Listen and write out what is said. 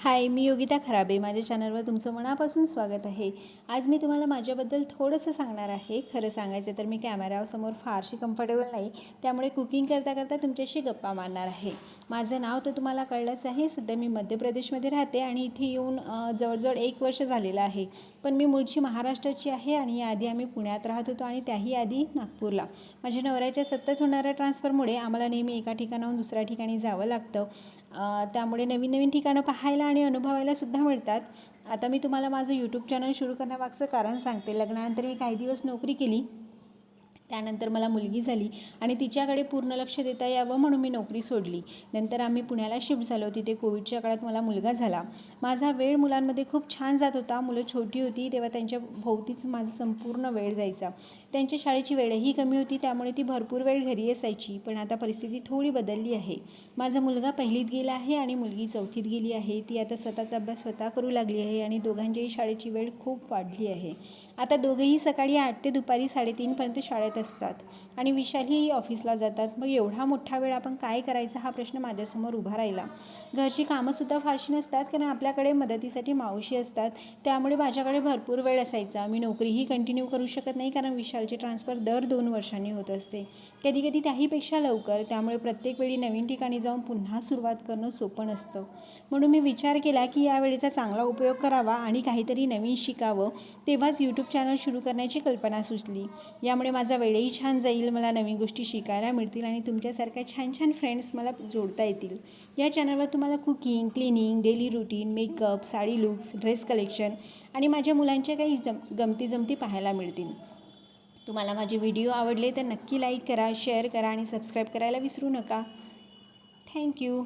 हाय, मी योगिता खराबे. माझ्या चॅनलवर तुमचं मनापासून स्वागत आहे. आज मी तुम्हाला माझ्याबद्दल थोडंसं सांगणार आहे. खरं सांगायचं तर मी कॅमेरासमोर फारशी कम्फर्टेबल नाही, त्यामुळे कुकिंग करता करता तुमच्याशी गप्पा मारणार आहे. माझं नाव तर तुम्हाला कळलंच आहे. सध्या मी मध्य प्रदेशमध्ये राहते आणि इथे येऊन जवळजवळ 1 वर्ष झालेलं आहे. पण मी मूळची महाराष्ट्राची आहे आणि याआधी आम्ही पुण्यात राहत होतो आणि त्याही आधी नागपूरला. माझ्या नवऱ्याच्या सतत होणाऱ्या ट्रान्सफरमुळे आम्हाला नेहमी एका ठिकाणाहून दुसऱ्या ठिकाणी जावं लागतं. त्यामुळे नवीन नवीन ठिकाणं पाहायला आणि अनुभवायला सुद्धा मिळतात. आता मी तुम्हाला माझं यूट्यूब चॅनल सुरू करण्यामागचं कारण सांगते. लग्नानंतर मी काही दिवस नोकरी केली, त्यानंतर मला मुलगी झाली आणि तिच्याकडे पूर्ण लक्ष देता यावं म्हणून मी नोकरी सोडली. नंतर आम्ही पुण्याला शिफ्ट झालो. तिथे कोविडच्या काळात मला मुलगा झाला. माझा वेळ मुलांमध्ये खूप छान जात होता. मुलं छोटी होती तेव्हा त्यांच्या भोवतीच माझा संपूर्ण वेळ जायचा. त्यांच्या शाळेची वेळही कमी होती, त्यामुळे ती भरपूर वेळ घरी असायची. पण आता परिस्थिती थोडी बदलली आहे. माझा मुलगा 1लीत गेला आहे आणि मुलगी 4थीत गेली आहे. ती आता स्वतःचा अभ्यास स्वतः करू लागली आहे आणि दोघांच्याही शाळेची वेळ खूप वाढली आहे. आता दोघेही सकाळी 8 ते दुपारी 3:30पर्यंत शाळेत असतात आणि विशालही ऑफिसला जातात. मग एवढा मोठा वेळ आपण काय करायचा हा प्रश्न माझ्यासमोर उभा राहिला. घरची कामंसुद्धा फारशी नसतात, कारण आपल्याकडे मदतीसाठी मावशी असतात. त्यामुळे माझ्याकडे भरपूर वेळ असायचा. मी नोकरीही कंटिन्यू करू शकत नाही, कारण विशालचे ट्रान्सफर दर 2 वर्षांनी होत असते, कधीकधी त्याहीपेक्षा लवकर. त्यामुळे प्रत्येक वेळी नवीन ठिकाणी जाऊन पुन्हा सुरुवात करणं सोपं नसतं. म्हणून मी विचार केला की या वेळेचा चांगला उपयोग करावा आणि काहीतरी नवीन शिकावं. तेव्हाच यूट्यूब चॅनल सुरू करण्याची कल्पना सुचली. यामुळे माझा वेळही छान जाईल, मला नवीन गोष्टी शिकायला मिळतील आणि तुमच्यासारख्या छान छान फ्रेंड्स मला जोडता येतील. या चॅनलवर तुम्हाला cooking, cleaning, daily routine, makeup, sari looks, dress collection आणि माझ्या मुलांच्या काही गमती पाहायला मिळतील. तुम्हाला माझे व्हिडिओ आवडले तर नक्की लाईक करा, शेअर करा आणि सबस्क्राईब करायला विसरू नका. थँक्यू.